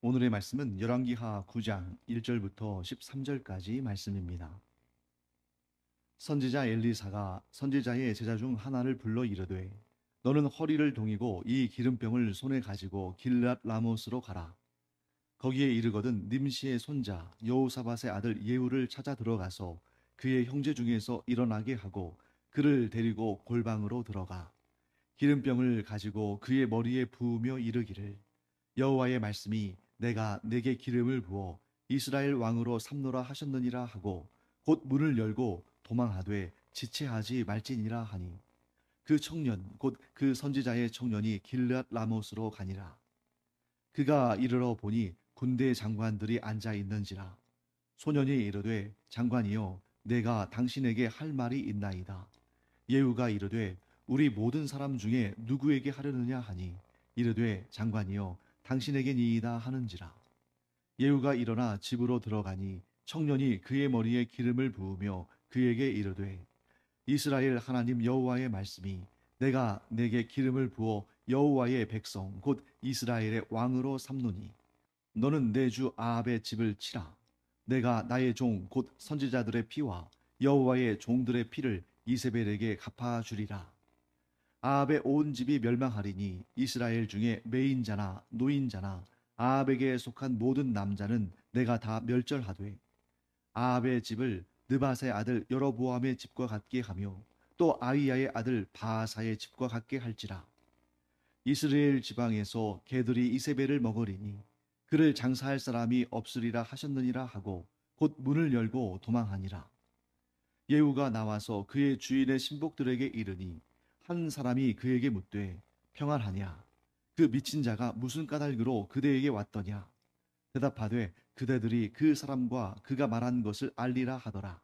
오늘의 말씀은 열왕기하 9장 1절부터 13절까지 말씀입니다. 선지자 엘리사가 선지자의 제자 중 하나를 불러 이르되 너는 허리를 동이고 이 기름병을 손에 가지고 길앗 라못으로 가라. 거기에 이르거든 님시의 손자 여호사밧의 아들 예후를 찾아 들어가서 그의 형제 중에서 일어나게 하고 그를 데리고 골방으로 들어가 기름병을 가지고 그의 머리에 부으며 이르기를 여호와의 말씀이 내가 내게 기름을 부어 이스라엘 왕으로 삼노라 하셨느니라 하고 곧 문을 열고 도망하되 지체하지 말지니라 하니 그 청년 곧 그 선지자의 청년이 길앗 라못으로 가니라. 그가 이르러 보니 군대 장관들이 앉아 있는지라. 소년이 이르되 장관이여 내가 당신에게 할 말이 있나이다. 예후가 이르되 우리 모든 사람 중에 누구에게 하려느냐 하니 이르되 장관이여 당신에게니이다 하는지라. 예후가 일어나 집으로 들어가니 청년이 그의 머리에 기름을 부으며 그에게 이르되 이스라엘 하나님 여호와의 말씀이 내가 내게 기름을 부어 여호와의 백성 곧 이스라엘의 왕으로 삼노니 너는 내 주 아합의 집을 치라. 내가 나의 종 곧 선지자들의 피와 여호와의 종들의 피를 이세벨에게 갚아주리라. 아합의 온 집이 멸망하리니 이스라엘 중에 매인자나 노인자나 아합에게 속한 모든 남자는 내가 다 멸절하되 아합의 집을 느밧의 아들 여로보암의 집과 같게 하며 또 아히야의 아들 바하사의 집과 같게 할지라. 이스라엘 지방에서 개들이 이세벨을 먹으리니 그를 장사할 사람이 없으리라 하셨느니라 하고 곧 문을 열고 도망하니라. 예후가 나와서 그의 주인의 신복들에게 이르니 한 사람이 그에게 묻되 평안하냐? 그 미친 자가 무슨 까닭으로 그대에게 왔더냐? 대답하되 그대들이 그 사람과 그가 말한 것을 알리라 하더라.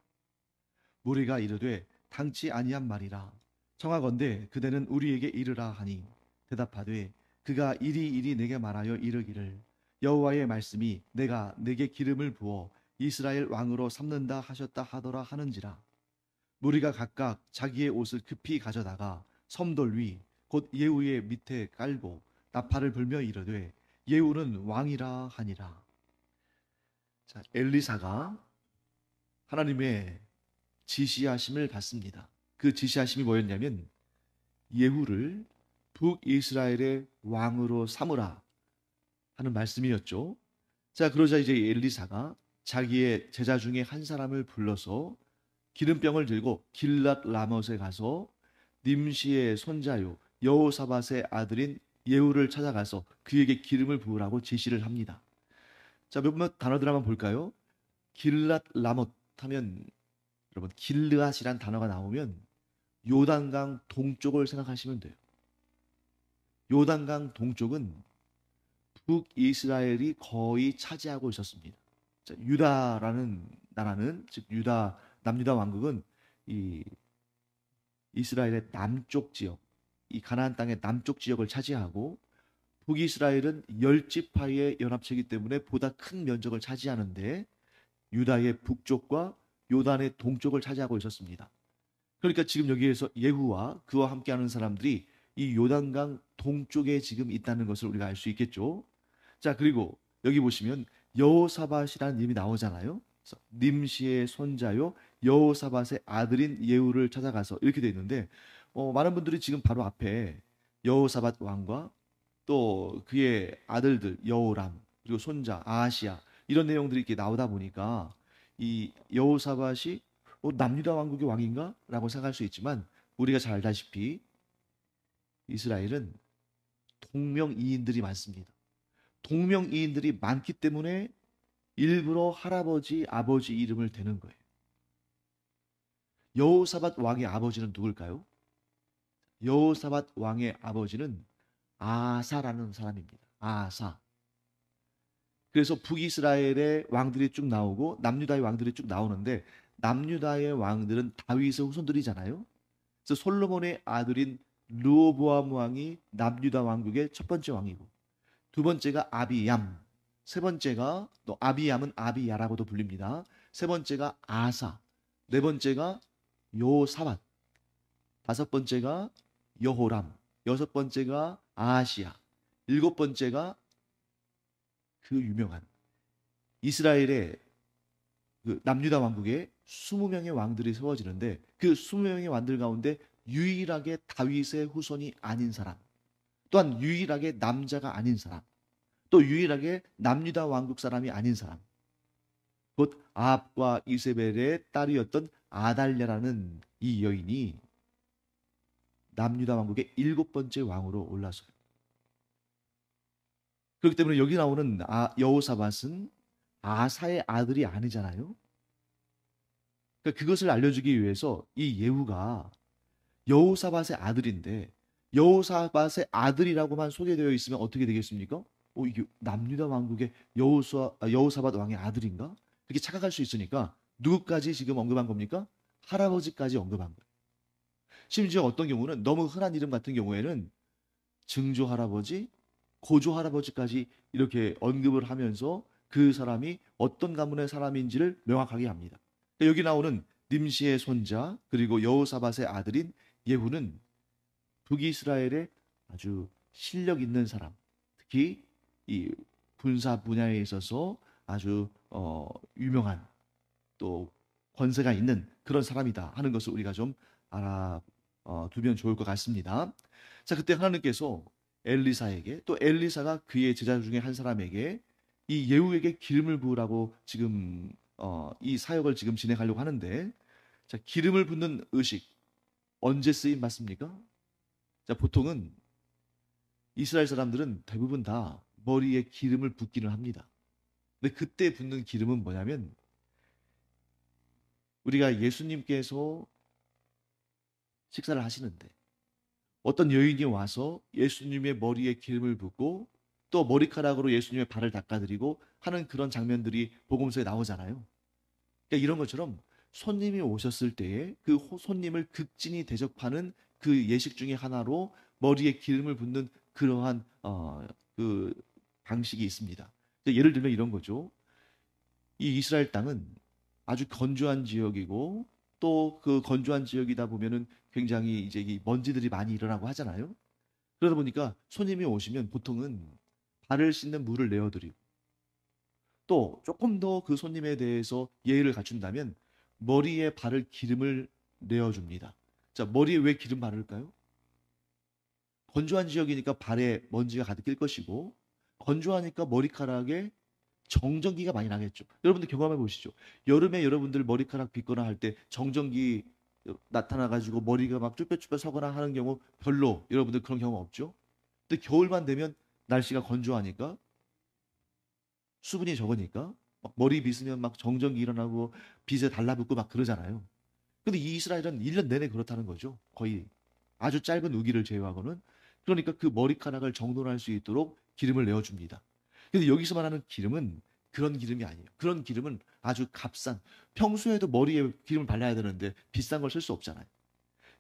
무리가 이르되 당치 아니한 말이라. 청하건대 그대는 우리에게 이르라 하니 대답하되 그가 이리 내게 말하여 이르기를 여호와의 말씀이 내가 내게 기름을 부어 이스라엘 왕으로 삼는다 하셨다 하더라 하는지라. 무리가 각각 자기의 옷을 급히 가져다가 섬돌 위 곧 예후의 밑에 깔고 나팔을 불며 이르되 예후는 왕이라 하니라. 자, 엘리사가 하나님의 지시하심을 받습니다. 그 지시하심이 뭐였냐면 예후를 북이스라엘의 왕으로 삼으라 하는 말씀이었죠. 자, 그러자 이제 엘리사가 자기의 제자 중에 한 사람을 불러서 기름병을 들고 길랏 라못에 가서 님시의 손자요 여호사밧의 아들인 예후를 찾아가서 그에게 기름을 부으라고 지시를 합니다. 자, 몇몇 단어들 한번 볼까요? 길랏 라못 하면 여러분 길르앗이란 단어가 나오면 요단강 동쪽을 생각하시면 돼요. 요단강 동쪽은 북이스라엘이 거의 차지하고 있었습니다. 자, 유다라는 나라는 즉 유다 남유다 왕국은 이 이스라엘의 남쪽 지역, 이 가나안 땅의 남쪽 지역을 차지하고 북이스라엘은 열 지파의 연합체이기 때문에 보다 큰 면적을 차지하는데 유다의 북쪽과 요단의 동쪽을 차지하고 있었습니다. 그러니까 지금 여기에서 예후와 그와 함께하는 사람들이 이 요단강 동쪽에 지금 있다는 것을 우리가 알 수 있겠죠. 자, 그리고 여기 보시면 여호사밧이라는 이름이 나오잖아요. 그래서 님시의 손자요 여호사밧의 아들인 예후를 찾아가서 이렇게 돼 있는데 많은 분들이 지금 바로 앞에 여호사밧 왕과 또 그의 아들들 여호람 그리고 손자 아하시야 이런 내용들이 이렇게 나오다 보니까 이 여호사밧이 남유다 왕국의 왕인가? 라고 생각할 수 있지만 우리가 잘 알다시피 이스라엘은 동명이인들이 많습니다. 동명이인들이 많기 때문에 일부러 할아버지, 아버지 이름을 대는 거예요. 여호사밧 왕의 아버지는 누굴까요? 여호사밧 왕의 아버지는 아사라는 사람입니다. 아사. 그래서 북이스라엘의 왕들이 쭉 나오고 남유다의 왕들이 쭉 나오는데 남유다의 왕들은 다윗의 후손들이잖아요. 그래서 솔로몬의 아들인 르호보암 왕이 남유다 왕국의 첫 번째 왕이고 두 번째가 아비얌, 세 번째가 또 아비얌은 아비야라고도 불립니다. 세 번째가 아사, 네 번째가 요사밧, 다섯 번째가 여호람, 여섯 번째가 아하시야, 일곱 번째가 그 유명한 이스라엘의 그 남유다 왕국에 20명의 왕들이 세워지는데 그 20명의 왕들 가운데 유일하게 다윗의 후손이 아닌 사람, 또한 유일하게 남자가 아닌 사람, 또 유일하게 남유다 왕국 사람이 아닌 사람, 곧 아합과 이세벨의 딸이었던 아달랴라는 이 여인이 남유다 왕국의 7번째 왕으로 올라서요. 그렇기 때문에 여기 나오는 여호사밧은 아사의 아들이 아니잖아요. 그러니까 그것을 알려주기 위해서 이 예후가 여호사밧의 아들인데 여호사밧의 아들이라고만 소개되어 있으면 어떻게 되겠습니까? 이게 남유다 왕국의 여호사밧 왕의 아들인가? 그렇게 착각할 수 있으니까 누구까지 지금 언급한 겁니까? 할아버지까지 언급한 거예요. 심지어 어떤 경우는 너무 흔한 이름 같은 경우에는 증조 할아버지, 고조 할아버지까지 이렇게 언급을 하면서 그 사람이 어떤 가문의 사람인지를 명확하게 합니다. 여기 나오는 님시의 손자 그리고 여호사밧의 아들인 예후는 북이스라엘의 아주 실력 있는 사람, 특히 이 군사 분야에 있어서 아주 유명한 또 권세가 있는 그런 사람이다 하는 것을 우리가 좀 알아두면 좋을 것 같습니다. 자, 그때 하나님께서 엘리사에게 또 엘리사가 그의 제자 중에 한 사람에게 이 예후에게 기름을 부으라고 지금 이 사역을 지금 진행하려고 하는데, 자, 기름을 붓는 의식 언제 쓰임 받습니까? 자, 보통은 이스라엘 사람들은 대부분 다 머리에 기름을 붓기는 합니다. 근데 그때 붓는 기름은 뭐냐면 우리가 예수님께서 식사를 하시는데 어떤 여인이 와서 예수님의 머리에 기름을 붓고 또 머리카락으로 예수님의 발을 닦아드리고 하는 그런 장면들이 복음서에 나오잖아요. 그러니까 이런 것처럼 손님이 오셨을 때에 그 손님을 극진히 대접하는 그 예식 중에 하나로 머리에 기름을 붓는 그러한 그 방식이 있습니다. 예를 들면 이런 거죠. 이 이스라엘 땅은 아주 건조한 지역이고 또 그 건조한 지역이다 보면은 굉장히 이제 이 먼지들이 많이 일어나고 하잖아요. 그러다 보니까 손님이 오시면 보통은 발을 씻는 물을 내어드리고 또 조금 더 그 손님에 대해서 예의를 갖춘다면 머리에 바를 기름을 내어줍니다. 자, 머리에 왜 기름 바를까요? 건조한 지역이니까 발에 먼지가 가득 낄 것이고 건조하니까 머리카락에 정전기가 많이 나겠죠. 여러분들 경험해 보시죠. 여름에 여러분들 머리카락 빗거나 할 때 정전기 나타나 가지고 머리가 막 쭈뼛쭈뼛 서거나 하는 경우 별로 여러분들 그런 경험 없죠? 근데 겨울만 되면 날씨가 건조하니까 수분이 적으니까 막 머리 빗으면 막 정전기 일어나고 빗에 달라붙고 막 그러잖아요. 근데 이 이스라엘은 1년 내내 그렇다는 거죠. 거의 아주 짧은 우기를 제외하고는. 그러니까 그 머리카락을 정돈할 수 있도록 기름을 내어줍니다. 근데 여기서 말하는 기름은 그런 기름이 아니에요. 그런 기름은 아주 값싼, 평소에도 머리에 기름을 발라야 되는데 비싼 걸 쓸 수 없잖아요.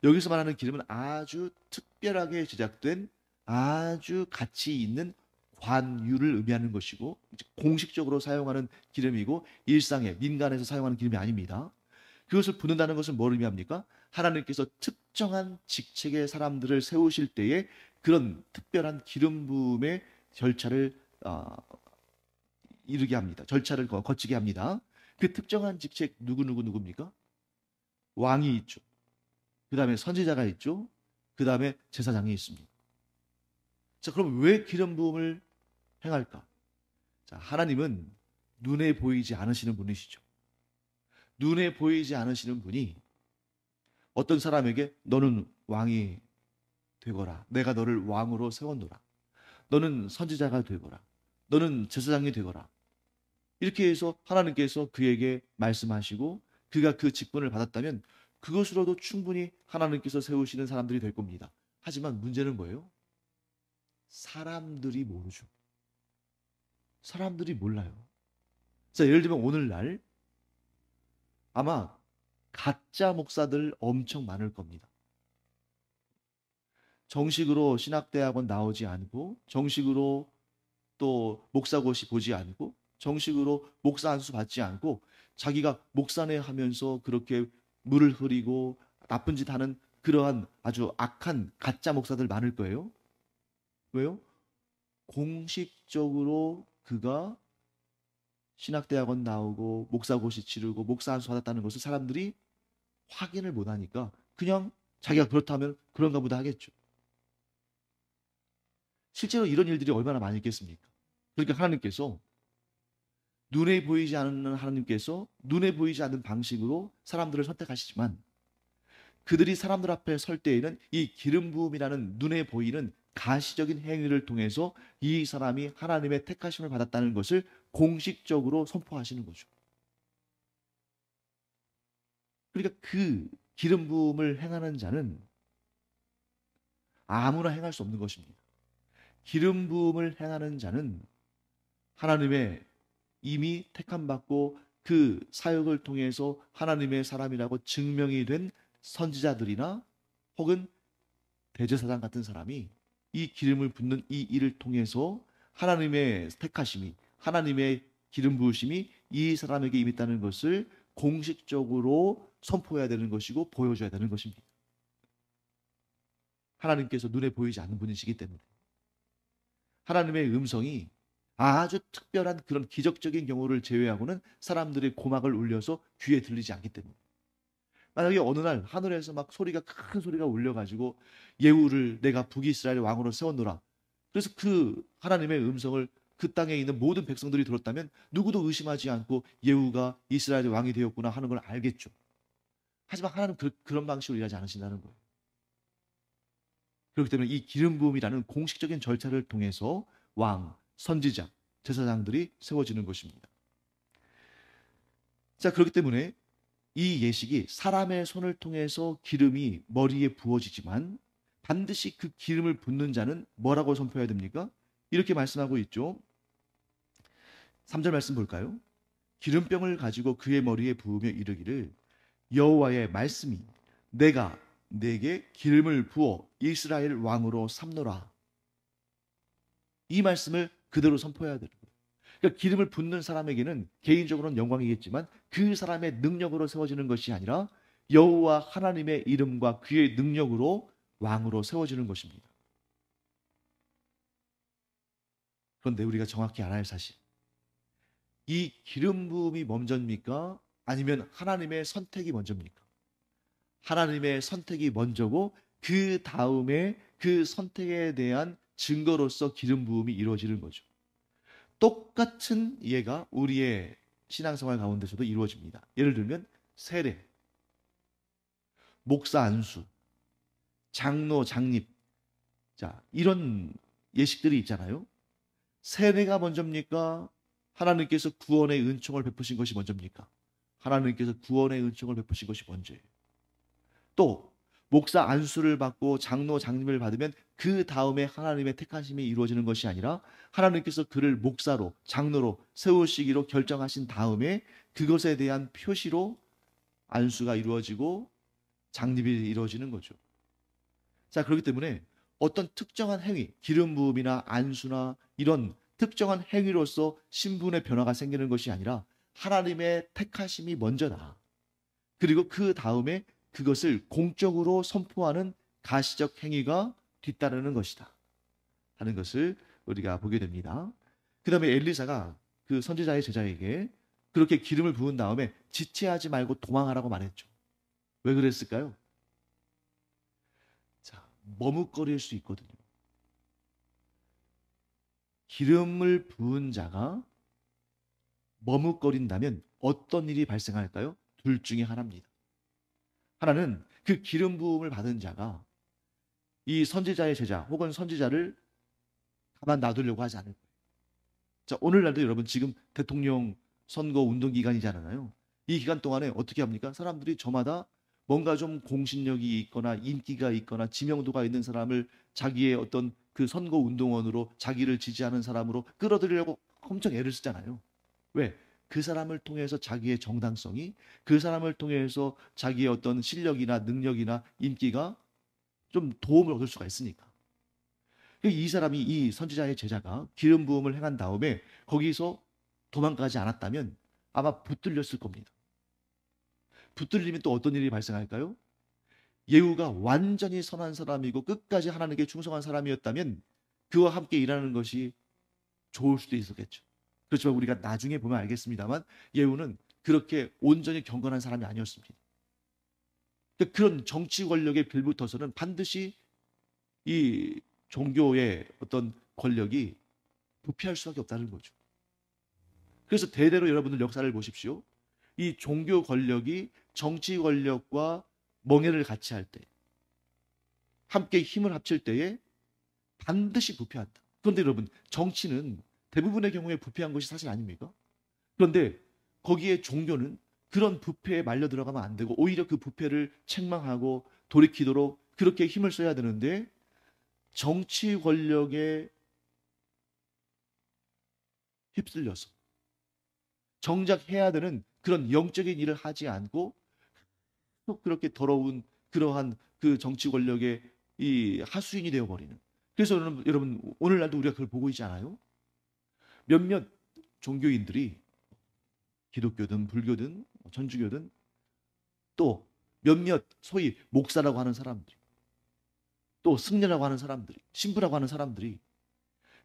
여기서 말하는 기름은 아주 특별하게 제작된 아주 가치 있는 관유를 의미하는 것이고 공식적으로 사용하는 기름이고 일상에 민간에서 사용하는 기름이 아닙니다. 그것을 붓는다는 것은 뭘 의미합니까? 하나님께서 특정한 직책의 사람들을 세우실 때에 그런 특별한 기름 부음의 절차를 이르게 합니다. 절차를 거치게 합니다. 그 특정한 직책 누구입니까? 왕이 있죠. 그 다음에 선지자가 있죠. 그 다음에 제사장이 있습니다. 자, 그럼 왜 기름 부음을 행할까? 자, 하나님은 눈에 보이지 않으시는 분이시죠. 눈에 보이지 않으시는 분이 어떤 사람에게 너는 왕이 되거라. 내가 너를 왕으로 세웠노라. 너는 선지자가 되거라. 너는 제사장이 되거라. 이렇게 해서 하나님께서 그에게 말씀하시고 그가 그 직분을 받았다면 그것으로도 충분히 하나님께서 세우시는 사람들이 될 겁니다. 하지만 문제는 뭐예요? 사람들이 모르죠. 사람들이 몰라요. 자, 예를 들면 오늘날 아마 가짜 목사들 엄청 많을 겁니다. 정식으로 신학대학원 나오지 않고 정식으로 또 목사고시 보지 않고 정식으로 목사 안수 받지 않고 자기가 목사네 하면서 그렇게 물을 흐리고 나쁜 짓 하는 그러한 아주 악한 가짜 목사들 많을 거예요. 왜요? 공식적으로 그가 신학대학원 나오고 목사고시 치르고 목사 안수 받았다는 것을 사람들이 확인을 못하니까 그냥 자기가 그렇다면 그런가 보다 하겠죠. 실제로 이런 일들이 얼마나 많이 있겠습니까? 그러니까 하나님께서 눈에 보이지 않는 하나님께서 눈에 보이지 않는 방식으로 사람들을 선택하시지만 그들이 사람들 앞에 설 때에는 이 기름 부음이라는 눈에 보이는 가시적인 행위를 통해서 이 사람이 하나님의 택하심을 받았다는 것을 공식적으로 선포하시는 거죠. 그러니까 그 기름 부음을 행하는 자는 아무나 행할 수 없는 것입니다. 기름 부음을 행하는 자는 하나님의 이미 택함 받고 그 사역을 통해서 하나님의 사람이라고 증명이 된 선지자들이나 혹은 대제사장 같은 사람이 이 기름을 붓는 이 일을 통해서 하나님의 택하심이 하나님의 기름 부으심이 이 사람에게 임했다는 것을 공식적으로 선포해야 되는 것이고 보여줘야 되는 것입니다. 하나님께서 눈에 보이지 않는 분이시기 때문에 하나님의 음성이 아주 특별한 그런 기적적인 경우를 제외하고는 사람들의 고막을 울려서 귀에 들리지 않기 때문에 만약에 어느 날 하늘에서 막 소리가 큰 소리가 울려가지고 예후를 내가 북이스라엘 왕으로 세웠노라. 그래서 그 하나님의 음성을 그 땅에 있는 모든 백성들이 들었다면 누구도 의심하지 않고 예후가 이스라엘의 왕이 되었구나 하는 걸 알겠죠. 하지만 하나님 그런 방식으로 일하지 않으신다는 거예요. 그렇기 때문에 이 기름 부음이라는 공식적인 절차를 통해서 왕, 선지자, 제사장들이 세워지는 것입니다. 자, 그렇기 때문에 이 예식이 사람의 손을 통해서 기름이 머리에 부어지지만 반드시 그 기름을 붓는 자는 뭐라고 선포해야 됩니까? 이렇게 말씀하고 있죠. 3절 말씀 볼까요? 기름병을 가지고 그의 머리에 부으며 이르기를 여호와의 말씀이 내가 내게 기름을 부어 이스라엘 왕으로 삼노라. 이 말씀을 그대로 선포해야 되는 거예요. 그러니까 기름을 붓는 사람에게는 개인적으로는 영광이겠지만 그 사람의 능력으로 세워지는 것이 아니라 여호와 하나님의 이름과 그의 능력으로 왕으로 세워지는 것입니다. 그런데 우리가 정확히 알아야 할 사실, 이 기름 부음이 먼저입니까? 아니면 하나님의 선택이 먼저입니까? 하나님의 선택이 먼저고 그 다음에 그 선택에 대한 증거로서 기름 부음이 이루어지는 거죠. 똑같은 예가 우리의 신앙생활 가운데서도 이루어집니다. 예를 들면 세례, 목사 안수, 장로 장립, 자 이런 예식들이 있잖아요. 세례가 먼저입니까? 하나님께서 구원의 은총을 베푸신 것이 먼저입니까? 하나님께서 구원의 은총을 베푸신 것이 먼저예요. 또 목사 안수를 받고 장로 장립을 받으면 그 다음에 하나님의 택하심이 이루어지는 것이 아니라 하나님께서 그를 목사로 장로로 세우시기로 결정하신 다음에 그것에 대한 표시로 안수가 이루어지고 장립이 이루어지는 거죠. 자, 그렇기 때문에 어떤 특정한 행위, 기름 부음이나 안수나 이런 특정한 행위로서 신분의 변화가 생기는 것이 아니라 하나님의 택하심이 먼저다. 그리고 그 다음에 그것을 공적으로 선포하는 가시적 행위가 뒤따르는 것이다 하는 것을 우리가 보게 됩니다. 그 다음에 엘리사가 그 선지자의 제자에게 그렇게 기름을 부은 다음에 지체하지 말고 도망하라고 말했죠. 왜 그랬을까요? 자, 머뭇거릴 수 있거든요. 기름을 부은 자가 머뭇거린다면 어떤 일이 발생할까요? 둘 중에 하나입니다. 하나는 그 기름 부음을 받은 자가 이 선지자의 제자 혹은 선지자를 가만 놔두려고 하지 않을 거예요. 자, 오늘날도 여러분 지금 대통령 선거 운동 기간이잖아요. 이 기간 동안에 어떻게 합니까? 사람들이 저마다 뭔가 좀 공신력이 있거나 인기가 있거나 지명도가 있는 사람을 자기의 어떤 그 선거 운동원으로 자기를 지지하는 사람으로 끌어들이려고 엄청 애를 쓰잖아요. 왜? 그 사람을 통해서 자기의 정당성이 그 사람을 통해서 자기의 어떤 실력이나 능력이나 인기가 좀 도움을 얻을 수가 있으니까. 이 사람이 이 선지자의 제자가 기름 부음을 행한 다음에 거기서 도망가지 않았다면 아마 붙들렸을 겁니다. 붙들리면 또 어떤 일이 발생할까요? 예후가 완전히 선한 사람이고 끝까지 하나님께 충성한 사람이었다면 그와 함께 일하는 것이 좋을 수도 있었겠죠. 그렇지만 우리가 나중에 보면 알겠습니다만 예후는 그렇게 온전히 경건한 사람이 아니었습니다. 그러니까 그런 정치 권력에 빌붙어서는 반드시 이 종교의 어떤 권력이 부패할 수밖에 없다는 거죠. 그래서 대대로 여러분들 역사를 보십시오. 이 종교 권력이 정치 권력과 멍해를 같이 할 때, 함께 힘을 합칠 때에 반드시 부패한다. 그런데 여러분, 정치는 대부분의 경우에 부패한 것이 사실 아닙니까? 그런데 거기에 종교는 그런 부패에 말려 들어가면 안 되고 오히려 그 부패를 책망하고 돌이키도록 그렇게 힘을 써야 되는데 정치 권력에 휩쓸려서 정작 해야 되는 그런 영적인 일을 하지 않고 또 그렇게 더러운 그러한 그 정치 권력의 이 하수인이 되어버리는. 그래서 여러분 오늘날도 우리가 그걸 보고 있지 않아요? 몇몇 종교인들이 기독교든 불교든 천주교든 또 몇몇 소위 목사라고 하는 사람들이 또 승려라고 하는 사람들이 신부라고 하는 사람들이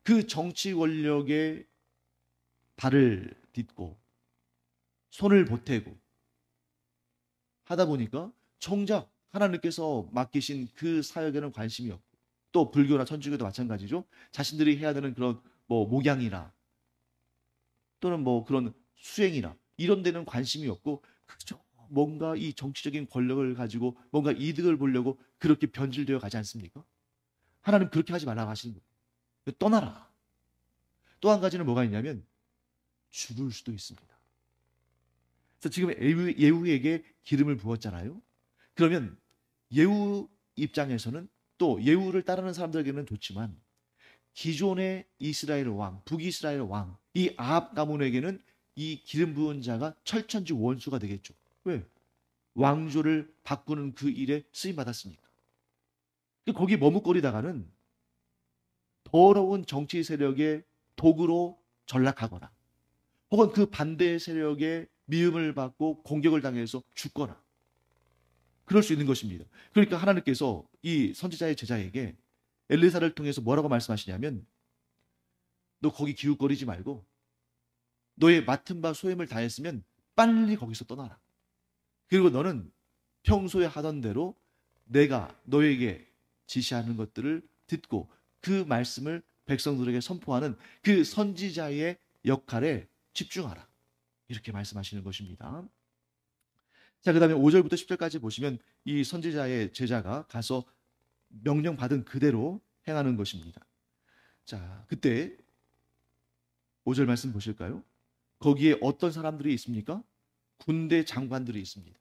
그 정치 권력의 발을 딛고 손을 보태고 하다 보니까 정작 하나님께서 맡기신 그 사역에는 관심이 없고 또 불교나 천주교도 마찬가지죠. 자신들이 해야 되는 그런 뭐 목양이나 또는 뭐 그런 수행이나 이런 데는 관심이 없고 그저 뭔가 이 정치적인 권력을 가지고 뭔가 이득을 보려고 그렇게 변질되어 가지 않습니까? 하나님 그렇게 하지 말라고 하시는 거예요. 떠나라. 또 한 가지는 뭐가 있냐면 죽을 수도 있습니다. 그래서 지금 예후에게 기름을 부었잖아요. 그러면 예후 입장에서는 또 예후를 따르는 사람들에게는 좋지만 기존의 이스라엘 왕, 북이스라엘 왕, 이 아합 가문에게는 이 기름 부은 자가 철천지 원수가 되겠죠. 왜? 왕조를 바꾸는 그 일에 쓰임 받았으니까. 거기 머뭇거리다가는 더러운 정치 세력의 도구로 전락하거나 혹은 그 반대 세력의 미움을 받고 공격을 당해서 죽거나 그럴 수 있는 것입니다. 그러니까 하나님께서 이 선지자의 제자에게 엘리사를 통해서 뭐라고 말씀하시냐면 너 거기 기웃거리지 말고 너의 맡은 바 소임을 다했으면 빨리 거기서 떠나라. 그리고 너는 평소에 하던 대로 내가 너에게 지시하는 것들을 듣고 그 말씀을 백성들에게 선포하는 그 선지자의 역할에 집중하라. 이렇게 말씀하시는 것입니다. 자, 그 다음에 5절부터 10절까지 보시면 이 선지자의 제자가 가서 명령받은 그대로 행하는 것입니다. 자, 그때 5절 말씀 보실까요? 거기에 어떤 사람들이 있습니까? 군대 장관들이 있습니다.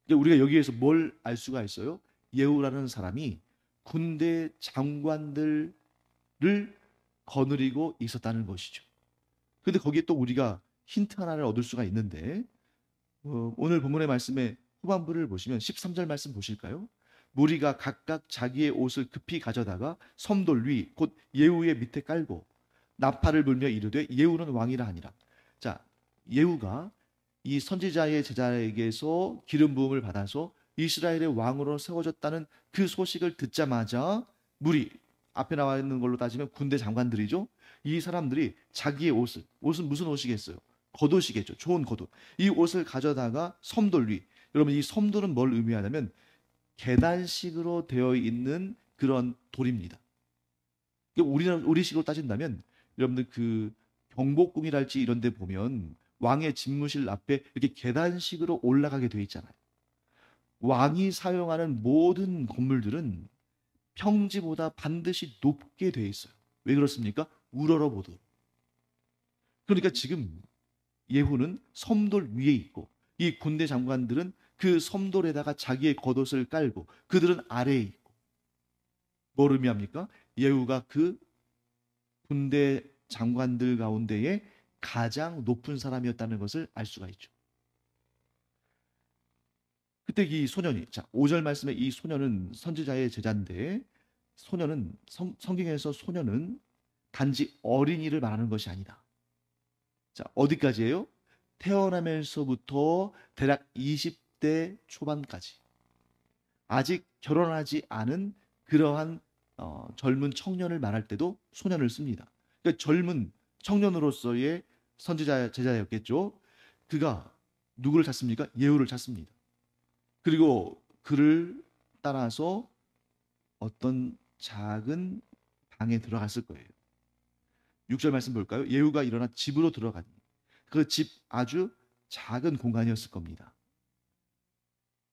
우리가 여기에서 뭘 알 수가 있어요? 예후라는 사람이 군대 장관들을 거느리고 있었다는 것이죠. 근데 거기에 또 우리가 힌트 하나를 얻을 수가 있는데 오늘 본문의 말씀의 후반부를 보시면 13절 말씀 보실까요? 무리가 각각 자기의 옷을 급히 가져다가 섬돌 위 곧 예후의 밑에 깔고 나팔을 불며 이르되 예후는 왕이라 하니라. 자, 예후가 이 선지자의 제자에게서 기름 부음을 받아서 이스라엘의 왕으로 세워졌다는 그 소식을 듣자마자 무리 앞에 나와 있는 걸로 따지면 군대 장관들이죠. 이 사람들이 자기의 옷은 무슨 옷이겠어요? 겉옷이겠죠. 좋은 겉옷. 이 옷을 가져다가 섬돌 위. 여러분 이 섬돌은 뭘 의미하냐면 계단식으로 되어 있는 그런 돌입니다. 우리식으로 따진다면 여러분들 그 경복궁이랄지 이런 데 보면 왕의 집무실 앞에 이렇게 계단식으로 올라가게 되어 있잖아요. 왕이 사용하는 모든 건물들은 평지보다 반드시 높게 되어 있어요. 왜 그렇습니까? 우러러보도. 그러니까 지금 예후는 섬돌 위에 있고 이 군대 장관들은 그 섬돌에다가 자기의 겉옷을 깔고 그들은 아래에 있고 뭘 의미합니까? 예후가 그 군대 장관들 가운데에 가장 높은 사람이었다는 것을 알 수가 있죠. 그때 이 소년이 자 5절 말씀에 이 소년은 선지자의 제자인데 소년은 성경에서 소년은 단지 어린이를 말하는 것이 아니다. 자, 어디까지예요? 태어나면서부터 대략 20대 초반까지 아직 결혼하지 않은 그러한 젊은 청년을 말할 때도 소년을 씁니다. 그러니까 젊은 청년으로서의 선지자 제자였겠죠. 그가 누구를 찾습니까? 예후를 찾습니다. 그리고 그를 따라서 어떤 작은 방에 들어갔을 거예요. 6절 말씀 볼까요? 예후가 일어나 집으로 들어가니 그 집 아주 작은 공간이었을 겁니다.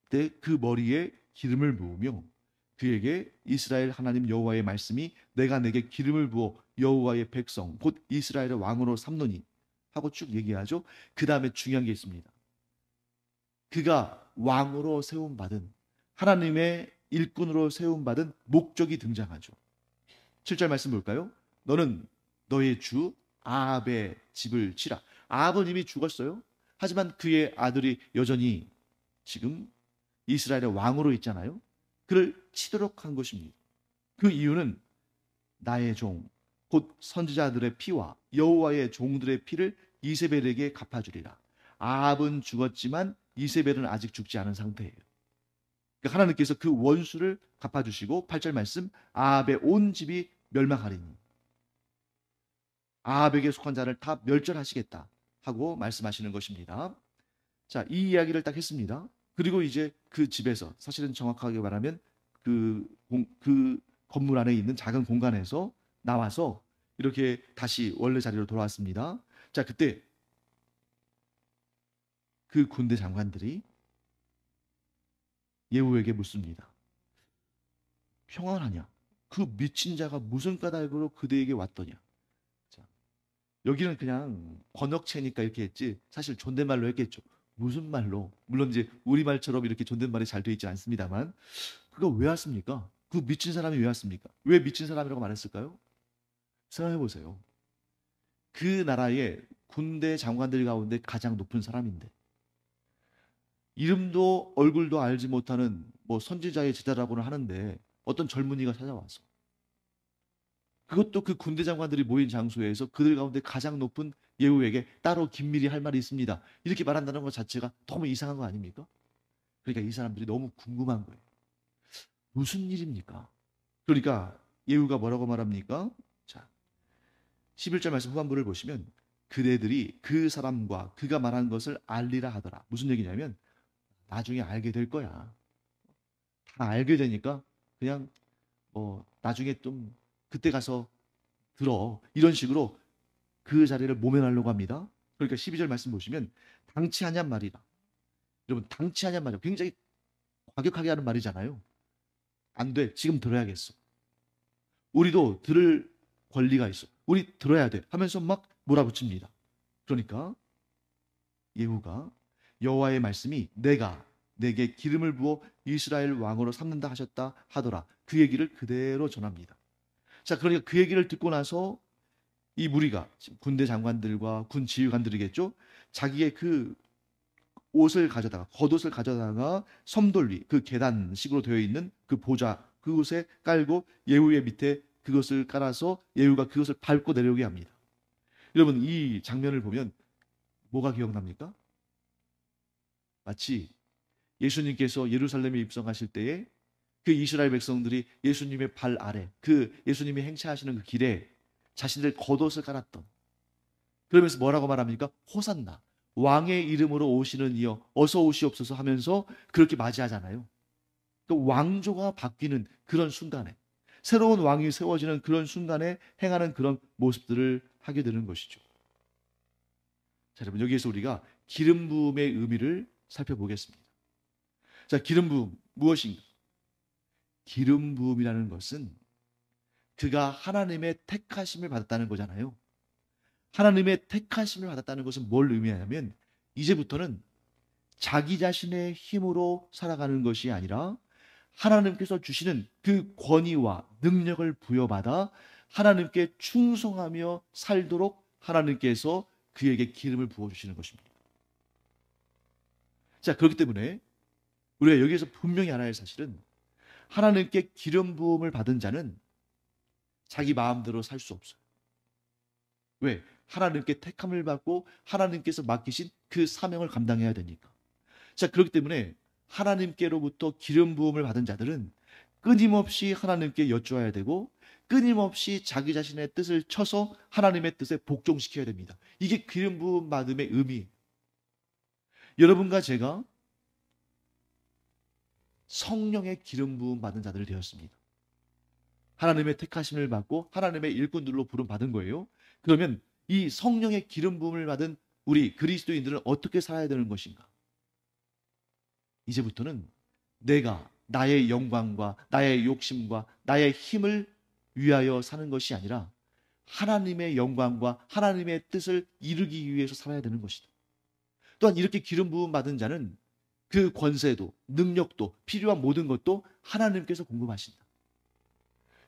그때 그 머리에 기름을 부으며 그에게 이스라엘 하나님 여호와의 말씀이 내가 내게 기름을 부어 여호와의 백성 곧 이스라엘의 왕으로 삼노니 하고 쭉 얘기하죠. 그 다음에 중요한 게 있습니다. 그가 왕으로 세움받은 하나님의 일꾼으로 세움받은 목적이 등장하죠. 7절 말씀 볼까요? 너는 너의 주 아합의 집을 치라. 아합은 이미 죽었어요. 하지만 그의 아들이 여전히 지금 이스라엘의 왕으로 있잖아요. 그를 치도록 한 것입니다. 그 이유는 나의 종, 곧 선지자들의 피와 여호와의 종들의 피를 이세벨에게 갚아주리라. 아합은 죽었지만 이세벨은 아직 죽지 않은 상태예요. 그러니까 하나님께서 그 원수를 갚아주시고 8절 말씀 아합의 온 집이 멸망하리니 아합에게 속한 자를 다 멸절하시겠다 하고 말씀하시는 것입니다. 자, 이 이야기를 딱 했습니다. 그리고 이제 그 집에서 사실은 정확하게 말하면 그 건물 안에 있는 작은 공간에서 나와서 이렇게 다시 원래 자리로 돌아왔습니다. 자, 그때 그 군대 장관들이 예후에게 묻습니다. 평안하냐? 그 미친 자가 무슨 까닭으로 그대에게 왔더냐? 자, 여기는 그냥 번역체니까 이렇게 했지 사실 존댓말로 했겠죠. 무슨 말로? 물론 이제 우리말처럼 이렇게 존댓말이 잘 되어 있지 않습니다만 그거 왜 왔습니까? 그 미친 사람이 왜 왔습니까? 왜 미친 사람이라고 말했을까요? 생각해 보세요. 그 나라의 군대 장관들 가운데 가장 높은 사람인데 이름도 얼굴도 알지 못하는 뭐 선지자의 제자라고는 하는데 어떤 젊은이가 찾아와서 그것도 그 군대 장관들이 모인 장소에서 그들 가운데 가장 높은 예후에게 따로 긴밀히 할 말이 있습니다. 이렇게 말한다는 것 자체가 너무 이상한 거 아닙니까? 그러니까 이 사람들이 너무 궁금한 거예요. 무슨 일입니까? 그러니까 예후가 뭐라고 말합니까? 자, 11절 말씀 후반부를 보시면 그대들이 그 사람과 그가 말한 것을 알리라 하더라. 무슨 얘기냐면 나중에 알게 될 거야. 다 알게 되니까 그냥 뭐 나중에 좀 그때 가서 들어. 이런 식으로 그 자리를 모면하려고 합니다. 그러니까 12절 말씀 보시면 당치하냔 말이다. 여러분 당치하냔 말이야. 굉장히 과격하게 하는 말이잖아요. 안 돼. 지금 들어야겠어. 우리도 들을 권리가 있어. 우리 들어야 돼. 하면서 막 몰아붙입니다. 그러니까 예후가 여호와의 말씀이 내가 내게 기름을 부어 이스라엘 왕으로 삼는다 하셨다 하더라. 그 얘기를 그대로 전합니다. 자, 그러니까 그 얘기를 듣고 나서 이 무리가 군대 장관들과 군 지휘관들이겠죠. 자기의 그 옷을 가져다가 겉옷을 가져다가 섬돌 위 그 계단식으로 되어 있는 그 보좌 그곳에 깔고 예후의 밑에 그것을 깔아서 예후가 그것을 밟고 내려오게 합니다. 여러분 이 장면을 보면 뭐가 기억납니까? 마치 예수님께서 예루살렘에 입성하실 때에 그 이스라엘 백성들이 예수님의 발 아래 그 예수님이 행차하시는 그 길에 자신들 겉옷을 깔았던 그러면서 뭐라고 말합니까? 호산나 왕의 이름으로 오시는 이여 어서 오시옵소서 하면서 그렇게 맞이하잖아요. 그 왕조가 바뀌는 그런 순간에 새로운 왕이 세워지는 그런 순간에 행하는 그런 모습들을 하게 되는 것이죠. 자, 여러분 여기에서 우리가 기름 부음의 의미를 살펴보겠습니다. 자, 기름 부음 무엇인가? 기름 부음이라는 것은 그가 하나님의 택하심을 받았다는 거잖아요. 하나님의 택하심을 받았다는 것은 뭘 의미하냐면 이제부터는 자기 자신의 힘으로 살아가는 것이 아니라 하나님께서 주시는 그 권위와 능력을 부여받아 하나님께 충성하며 살도록 하나님께서 그에게 기름을 부어주시는 것입니다. 자, 그렇기 때문에 우리가 여기에서 분명히 알아야 할 사실은 하나님께 기름 부음을 받은 자는 자기 마음대로 살 수 없어요. 왜? 하나님께 택함을 받고 하나님께서 맡기신 그 사명을 감당해야 되니까. 자, 그렇기 때문에 하나님께로부터 기름 부음을 받은 자들은 끊임없이 하나님께 여쭈어야 되고 끊임없이 자기 자신의 뜻을 쳐서 하나님의 뜻에 복종시켜야 됩니다. 이게 기름 부음 받음의 의미예요. 여러분과 제가 성령의 기름 부음 받은 자들이 되었습니다. 하나님의 택하심을 받고 하나님의 일꾼들로 부름 받은 거예요. 그러면 이 성령의 기름 부음을 받은 우리 그리스도인들은 어떻게 살아야 되는 것인가? 이제부터는 내가 나의 영광과 나의 욕심과 나의 힘을 위하여 사는 것이 아니라 하나님의 영광과 하나님의 뜻을 이루기 위해서 살아야 되는 것이다. 또한 이렇게 기름 부음 받은 자는 그 권세도 능력도 필요한 모든 것도 하나님께서 공급하신다.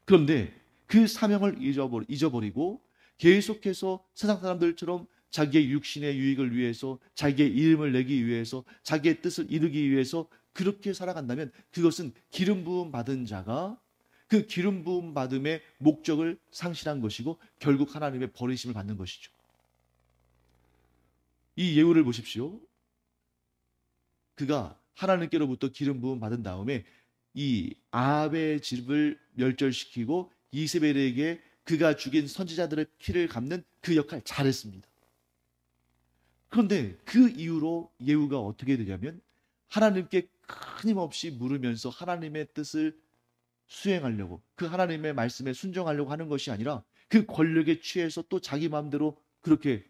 그런데 그 사명을 잊어버리고 계속해서 세상 사람들처럼 자기의 육신의 유익을 위해서, 자기의 이름을 내기 위해서, 자기의 뜻을 이루기 위해서 그렇게 살아간다면 그것은 기름 부음 받은 자가 그 기름 부음 받음의 목적을 상실한 것이고 결국 하나님의 버리심을 받는 것이죠. 이 예후를 보십시오. 그가 하나님께로부터 기름 부음 받은 다음에 이 아합의 집을 멸절시키고 이세벨에게 그가 죽인 선지자들의 피를 갚는 그 역할 잘했습니다. 그런데 그 이후로 예후가 어떻게 되냐면 하나님께 끊임없이 물으면서 하나님의 뜻을 수행하려고, 그 하나님의 말씀에 순종하려고 하는 것이 아니라 그 권력에 취해서 또 자기 마음대로 그렇게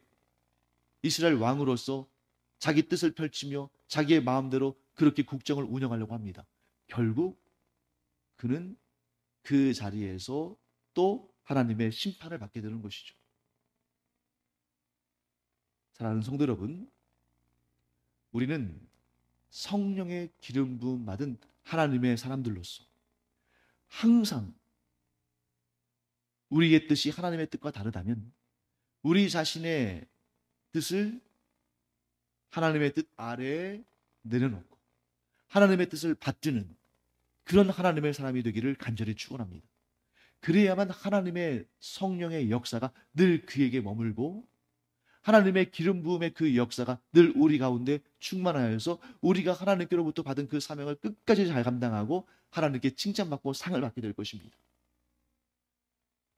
이스라엘 왕으로서 자기 뜻을 펼치며 자기의 마음대로 그렇게 국정을 운영하려고 합니다. 결국 그는 그 자리에서 또 하나님의 심판을 받게 되는 것이죠. 사랑하는 성도 여러분, 우리는 성령의 기름 부음 받은 하나님의 사람들로서 항상 우리의 뜻이 하나님의 뜻과 다르다면 우리 자신의 뜻을 하나님의 뜻 아래에 내려놓고 하나님의 뜻을 받드는 그런 하나님의 사람이 되기를 간절히 축원합니다. 그래야만 하나님의 성령의 역사가 늘 그에게 머물고 하나님의 기름 부음의 그 역사가 늘 우리 가운데 충만하여서 우리가 하나님께로부터 받은 그 사명을 끝까지 잘 감당하고 하나님께 칭찬받고 상을 받게 될 것입니다.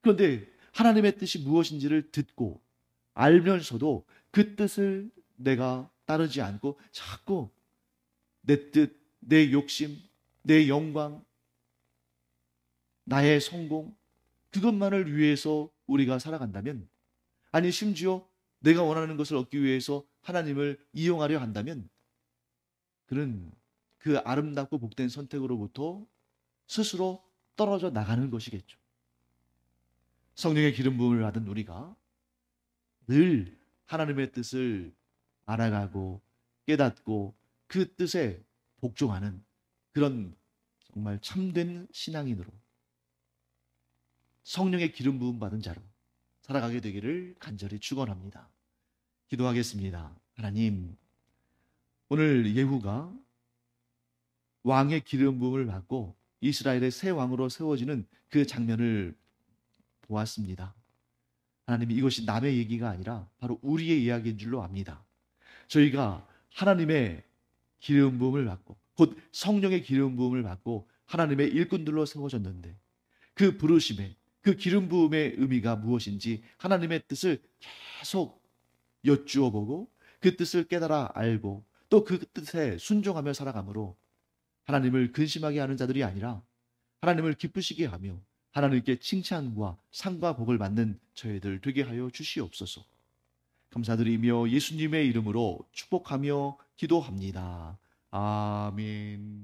그런데 하나님의 뜻이 무엇인지를 듣고 알면서도 그 뜻을 내가 따르지 않고 자꾸 내 뜻, 내 욕심, 내 영광, 나의 성공, 그것만을 위해서 우리가 살아간다면, 아니 심지어 내가 원하는 것을 얻기 위해서 하나님을 이용하려 한다면 그는 그 아름답고 복된 선택으로부터 스스로 떨어져 나가는 것이겠죠. 성령의 기름 부음을 받은 우리가 늘 하나님의 뜻을 알아가고 깨닫고 그 뜻에 복종하는 그런 정말 참된 신앙인으로 성령의 기름 부음 받은 자로 살아가게 되기를 간절히 축원합니다. 기도하겠습니다. 하나님, 오늘 예후가 왕의 기름 부음을 받고 이스라엘의 새 왕으로 세워지는 그 장면을 보았습니다. 하나님, 이것이 남의 얘기가 아니라 바로 우리의 이야기인 줄로 압니다. 저희가 하나님의 기름 부음을 받고 곧 성령의 기름 부음을 받고 하나님의 일꾼들로 세워졌는데 그 부르심에 그 기름 부음의 의미가 무엇인지 하나님의 뜻을 계속 여쭈어 보고 그 뜻을 깨달아 알고 또 그 뜻에 순종하며 살아가므로 하나님을 근심하게 하는 자들이 아니라 하나님을 기쁘시게 하며 하나님께 칭찬과 상과 복을 받는 저희들 되게 하여 주시옵소서. 감사드리며 예수님의 이름으로 축복하며 기도합니다. 아멘.